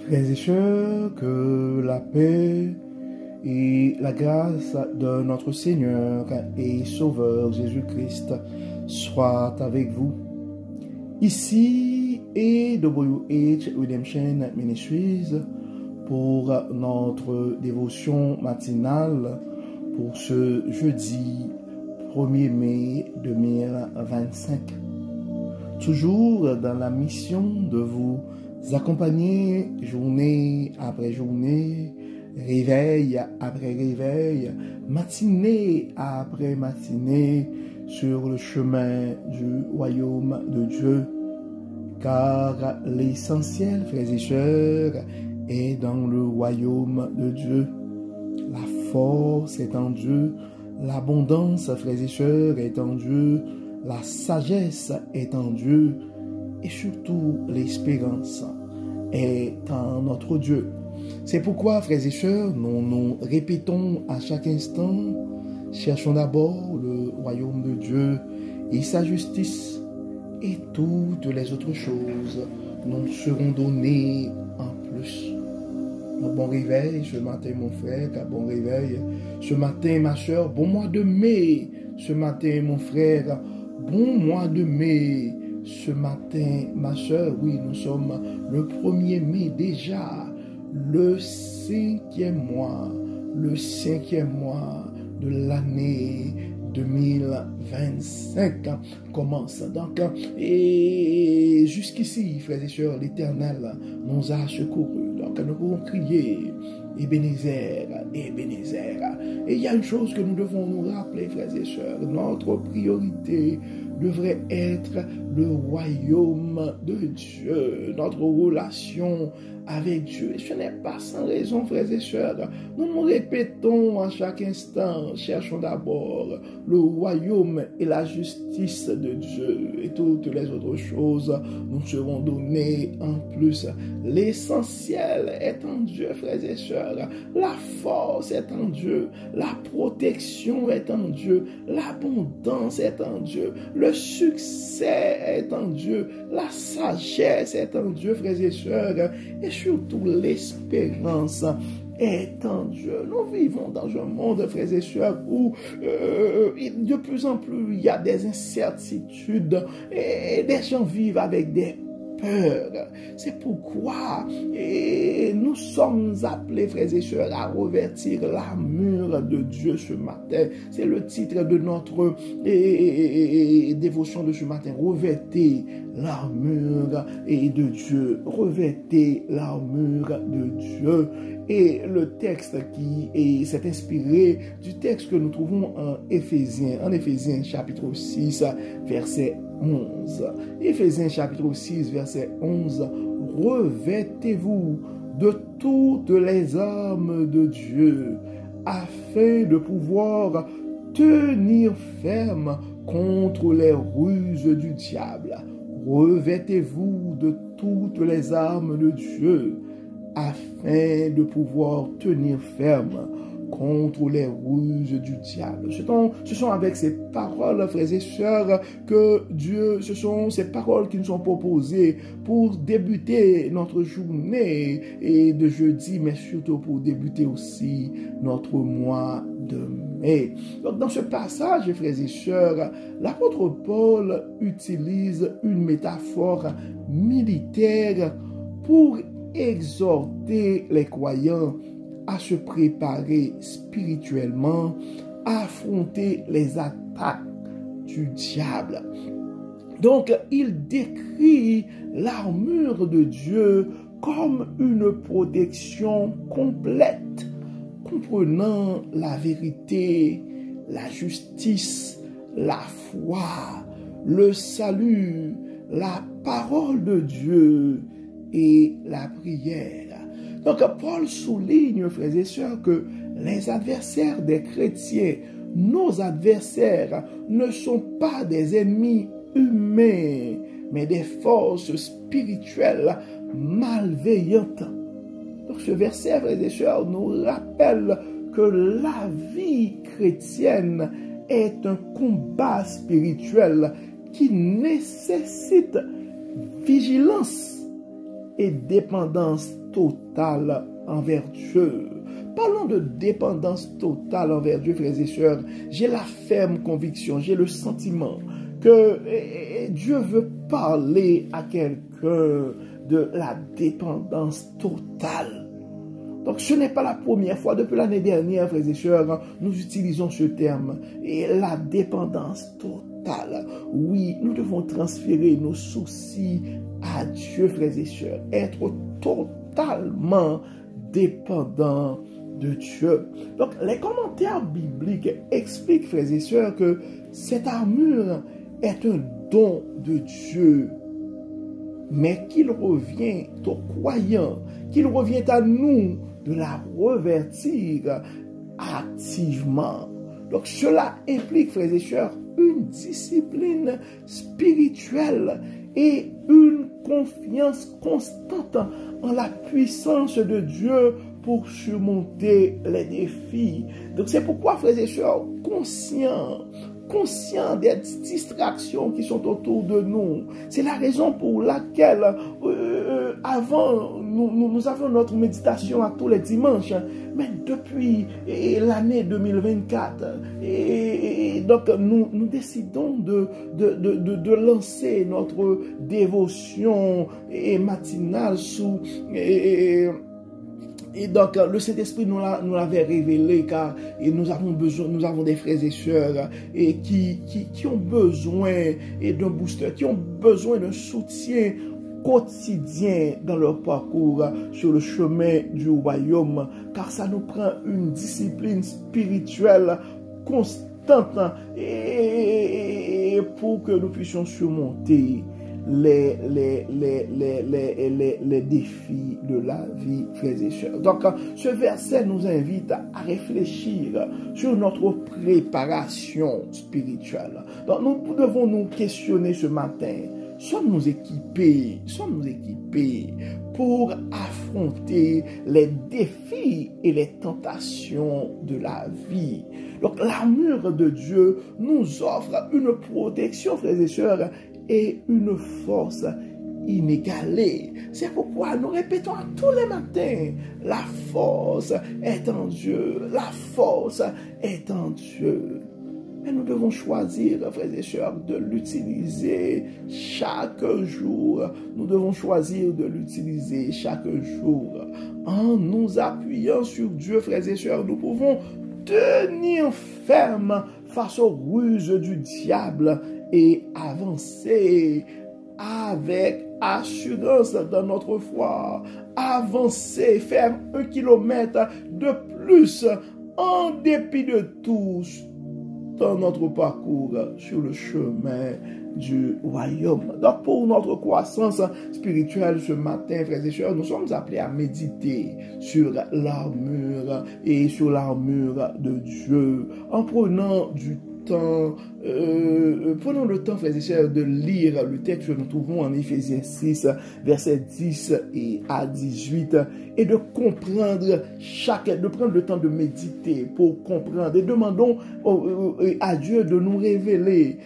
Frères et sœurs, que la paix et la grâce de notre Seigneur et Sauveur Jésus-Christ soient avec vous. Ici est WH Redemption Ministries pour notre dévotion matinale pour ce jeudi 1er mai 2025. Toujours dans la mission de vous accompagner journée après journée, réveil après réveil, matinée après matinée, sur le chemin du royaume de Dieu. Car l'essentiel, frères et sœurs, est dans le royaume de Dieu. La force est en Dieu, l'abondance, frères et sœurs, est en Dieu, la sagesse est en Dieu, et surtout l'espérance est en notre Dieu. C'est pourquoi, frères et sœurs, nous nous répétons à chaque instant, cherchons d'abord le royaume de Dieu et sa justice, et toutes les autres choses nous seront données en plus. Un bon réveil ce matin, mon frère, un bon réveil ce matin, ma soeur, bon mois de mai, ce matin, mon frère, bon mois de mai, ce matin, ma soeur, oui, nous sommes le 1er mai déjà, le 5e mois de l'année 2025 commence donc, et jusqu'ici, frères et sœurs, l'Éternel nous a secourus. Donc nous pouvons crier Ebenezer, Ebenezer. Et il y a une chose que nous devons nous rappeler, frères et sœurs, notre priorité devrait être le royaume de Dieu, notre relation avec Dieu. Et ce n'est pas sans raison, frères et sœurs. Nous nous répétons à chaque instant, cherchons d'abord le royaume et la justice de Dieu, et toutes les autres choses nous seront données en plus. L'essentiel est en Dieu, frères et sœurs. La force est en Dieu, la protection est en Dieu, l'abondance est en Dieu, le succès est en Dieu, la sagesse est en Dieu, frères et sœurs, et surtout l'espérance est en Dieu. Nous vivons dans un monde, frères et sœurs, où de plus en plus il y a des incertitudes et des gens vivent avec des peurs. C'est pourquoi nous sommes appelés, frères et sœurs, à revêtir l'armure de Dieu ce matin. C'est le titre de notre dévotion de ce matin. Revêtez l'armure de Dieu. Revêtez l'armure de Dieu. Et le texte qui s'est inspiré du texte que nous trouvons en Éphésiens chapitre 6, verset 11. Éphésiens chapitre 6, verset 11. Revêtez-vous de toutes les armes de Dieu, afin de pouvoir tenir ferme contre les ruses du diable. Revêtez-vous de toutes les armes de Dieu, afin de pouvoir tenir ferme contre les ruses du diable. Ce sont avec ces paroles, frères et sœurs, que Dieu, ce sont ces paroles qui nous sont proposées pour débuter notre journée et de jeudi, mais surtout pour débuter aussi notre mois de mai. Donc dans ce passage, frères et sœurs, l'apôtre Paul utilise une métaphore militaire pour exhorter les croyants à se préparer spirituellement, à affronter les attaques du diable. Donc, il décrit l'armure de Dieu comme une protection complète, comprenant la vérité, la justice, la foi, le salut, la parole de Dieu et la prière. Donc, Paul souligne, frères et sœurs, que les adversaires des chrétiens, nos adversaires, ne sont pas des ennemis humains, mais des forces spirituelles malveillantes. Donc, ce verset, frères et sœurs, nous rappelle que la vie chrétienne est un combat spirituel qui nécessite vigilance et dépendance totale envers Dieu. Parlons de dépendance totale envers Dieu, frères et sœurs. J'ai la ferme conviction, j'ai le sentiment que Dieu veut parler à quelqu'un de la dépendance totale. Donc ce n'est pas la première fois, depuis l'année dernière, frères et sœurs, nous utilisons ce terme, et la dépendance totale. Oui, nous devons transférer nos soucis à Dieu, frères et sœurs, être totalement dépendants de Dieu. Donc les commentaires bibliques expliquent, frères et sœurs, que cette armure est un don de Dieu, mais qu'il revient aux croyants, qu'il revient à nous de la revêtir activement. Donc cela implique, frères et sœurs, une discipline spirituelle et une confiance constante en la puissance de Dieu pour surmonter les défis. Donc c'est pourquoi, frères et sœurs, conscients des distractions qui sont autour de nous. C'est la raison pour laquelle avant, nous avons notre méditation à tous les dimanches, mais depuis l'année 2024, donc nous décidons de lancer notre dévotion matinale sous... Et donc, le Saint-Esprit nous l'avait révélé, car nous avons des frères et sœurs qui ont besoin d'un booster, qui ont besoin d'un soutien quotidien dans leur parcours sur le chemin du royaume, car ça nous prend une discipline spirituelle constante et pour que nous puissions surmonter les défis de la vie, frères et sœurs. Donc, ce verset nous invite à réfléchir sur notre préparation spirituelle. Donc, nous devons nous questionner ce matin. Sommes-nous équipés pour affronter les défis et les tentations de la vie? Donc, l'armure de Dieu nous offre une protection, frères et sœurs, et une force inégalée. C'est pourquoi nous répétons tous les matins, la force est en Dieu, la force est en Dieu. Mais nous devons choisir, frères et sœurs, de l'utiliser chaque jour. Nous devons choisir de l'utiliser chaque jour. En nous appuyant sur Dieu, frères et sœurs, nous pouvons tenir ferme face aux ruses du diable et avancer avec assurance dans notre foi. Avancer, faire 1 kilomètre de plus en dépit de tous dans notre parcours sur le chemin du royaume. Donc pour notre croissance spirituelle ce matin, frères et sœurs, nous sommes appelés à méditer sur l'armure et sur l'armure de Dieu en prenant du temps, prenons le temps, frères et sœurs, de lire le texte que nous trouvons en Éphésiens 6, versets 10 à 18, et de comprendre de prendre le temps de méditer pour comprendre, et demandons à Dieu de nous révéler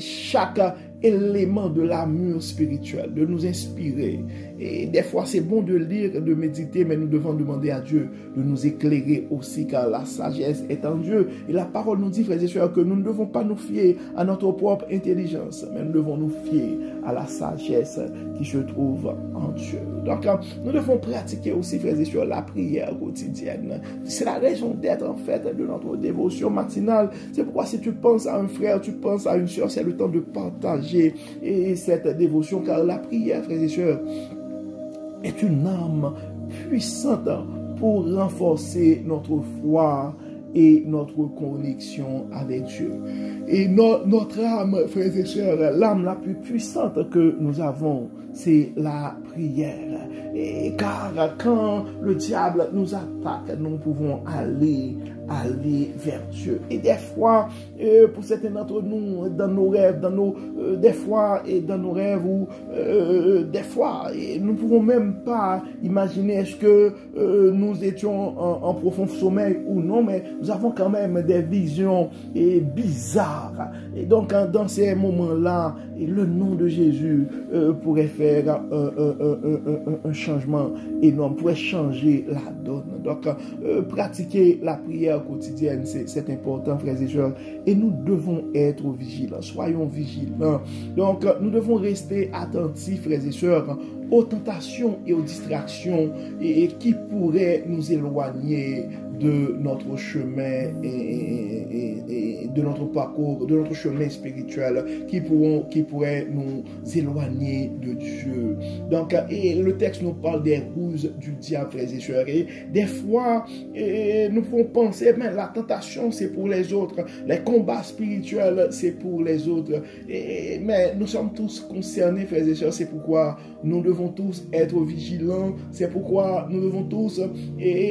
chaque élément de l'armure spirituelle, de nous inspirer. Et des fois, c'est bon de lire, de méditer, mais nous devons demander à Dieu de nous éclairer aussi, car la sagesse est en Dieu. Et la parole nous dit, frères et sœurs, que nous ne devons pas nous fier à notre propre intelligence, mais nous devons nous fier à la sagesse qui se trouve en Dieu. Donc, nous devons pratiquer aussi, frères et sœurs, la prière quotidienne. C'est la raison d'être, en fait, de notre dévotion matinale. C'est pourquoi si tu penses à un frère, tu penses à une sœur, c'est le temps de partager cette dévotion, car la prière, frères et sœurs, est une arme puissante pour renforcer notre foi et notre connexion avec Dieu. Et notre âme, frères et sœurs, l'âme la plus puissante que nous avons, c'est la prière. Et car quand le diable nous attaque, nous pouvons aller aller vers Dieu. Et des fois, pour certains d'entre nous, dans nos rêves, des fois, ou des fois, et nous ne pouvons même pas imaginer est-ce que nous étions en profond sommeil ou non, mais nous avons quand même des visions bizarres. Et donc, dans ces moments-là, le nom de Jésus pourrait faire un changement énorme, pourrait changer la donne. Donc, pratiquer la prière quotidienne, c'est important, frères et sœurs, et nous devons être vigilants. Soyons vigilants. Donc, nous devons rester attentifs, frères et sœurs, aux tentations et aux distractions qui pourraient nous éloigner de notre chemin et de notre parcours, de notre chemin spirituel, qui pourraient nous éloigner de Dieu. Donc, et le texte nous parle des ruses du diable, frères et sœurs. Et des fois, nous pouvons penser, mais la tentation, c'est pour les autres. Les combats spirituels, c'est pour les autres. Mais nous sommes tous concernés, frères et sœurs. C'est pourquoi nous devons tous être vigilants. C'est pourquoi nous devons tous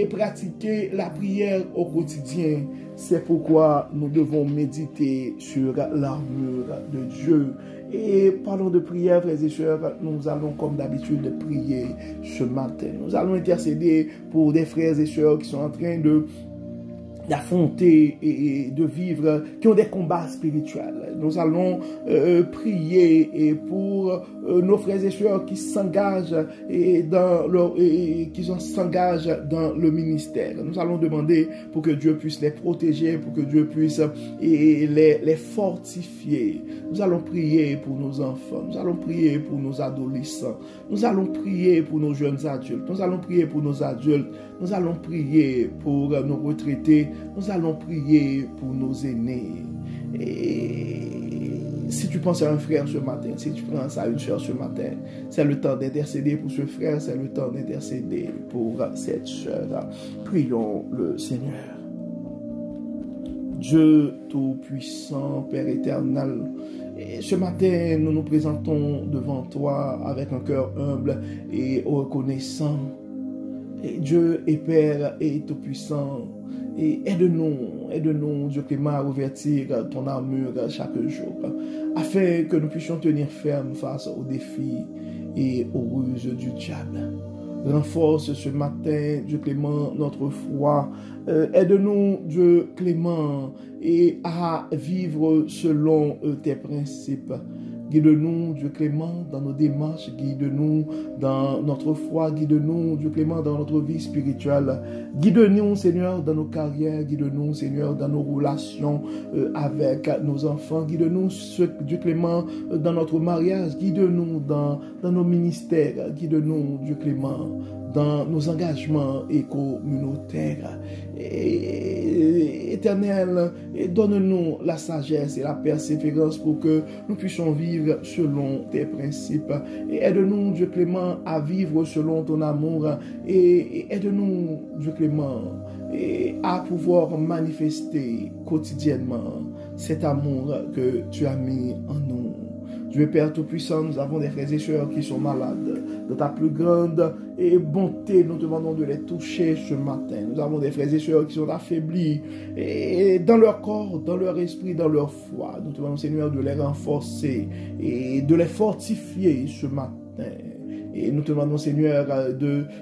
pratiquer la prière au quotidien. C'est pourquoi nous devons méditer sur l'armure de Dieu. Et parlons de prière, frères et sœurs, nous allons comme d'habitude prier ce matin. Nous allons intercéder pour des frères et sœurs qui sont en train d'affronter et de vivre, qui ont des combats spirituels. Nous allons prier pour nos frères et sœurs qui s'engagent dans le ministère. Nous allons demander pour que Dieu puisse les protéger, pour que Dieu puisse les fortifier. Nous allons prier pour nos enfants, nous allons prier pour nos adolescents, nous allons prier pour nos jeunes adultes, nous allons prier pour nos adultes, nous allons prier pour nos retraités, nous allons prier pour nos aînés. Et si tu penses à un frère ce matin, si tu penses à une soeur ce matin, c'est le temps d'intercéder pour ce frère, c'est le temps d'intercéder pour cette soeur. Prions le Seigneur. Dieu Tout-Puissant, Père éternel, et ce matin, nous nous présentons devant toi avec un cœur humble et reconnaissant. Et Dieu est Père et Tout-Puissant. Et aide-nous, Dieu clément, à revêtir ton armure chaque jour, afin que nous puissions tenir ferme face aux défis et aux ruses du diable. Renforce ce matin, Dieu clément, notre foi. Aide-nous, Dieu clément, et à vivre selon tes principes. Guide-nous, Dieu clément, dans nos démarches, guide-nous dans notre foi, guide-nous, Dieu clément, dans notre vie spirituelle. Guide-nous, Seigneur, dans nos carrières, guide-nous, Seigneur, dans nos relations avec nos enfants, guide-nous, Dieu clément, dans notre mariage, guide-nous dans nos ministères, guide-nous, Dieu clément, dans nos engagements communautaires. Éternel, donne-nous la sagesse et la persévérance pour que nous puissions vivre selon tes principes. Et aide-nous, Dieu clément, à vivre selon ton amour. Et aide-nous, Dieu clément, à pouvoir manifester quotidiennement cet amour que tu as mis en nous. Dieu Père Tout-Puissant, nous avons des frères et sœurs qui sont malades. De ta plus grande bonté, nous te demandons de les toucher ce matin. Nous avons des frères et sœurs qui sont affaiblis et dans leur corps, dans leur esprit, dans leur foi. Nous te demandons, Seigneur, de les renforcer et de les fortifier ce matin. Et nous te demandons, Seigneur,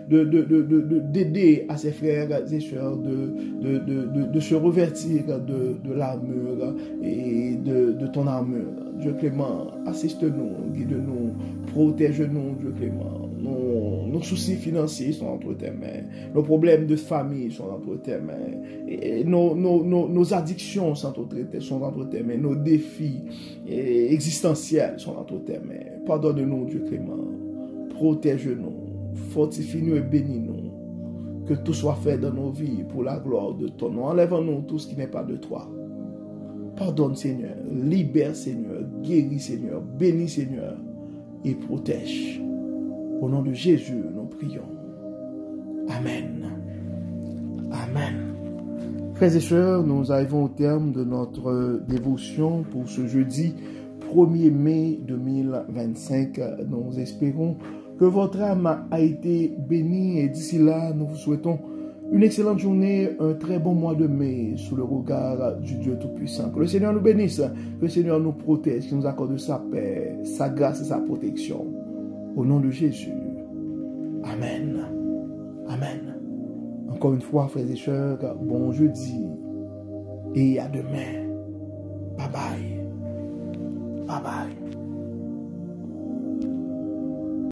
d'aider à ces frères et sœurs de se revêtir de l'armure et de ton armure. Dieu clément, assiste-nous, guide-nous, protège-nous, Dieu clément. Nos soucis financiers sont entre tes mains. Nos problèmes de famille sont entre tes mains. Et nos addictions sont entre tes mains. Nos défis existentiels sont entre tes mains. Pardonne-nous, Dieu clément. Protège-nous, fortifie-nous et bénis-nous. Que tout soit fait dans nos vies pour la gloire de ton nom. Enlève-nous tout ce qui n'est pas de toi. Pardonne, Seigneur. Libère, Seigneur. Guéris, Seigneur. Bénis, Seigneur. Et protège. Au nom de Jésus, nous prions. Amen. Amen. Frères et sœurs, nous arrivons au terme de notre dévotion pour ce jeudi 1er mai 2025. Nous espérons que votre âme a été bénie et d'ici là, nous vous souhaitons une excellente journée, un très bon mois de mai sous le regard du Dieu Tout-Puissant. Que le Seigneur nous bénisse, que le Seigneur nous protège, qu'il nous accorde sa paix, sa grâce et sa protection. Au nom de Jésus. Amen. Amen. Encore une fois, frères et sœurs, bon jeudi et à demain. Bye bye. Bye bye.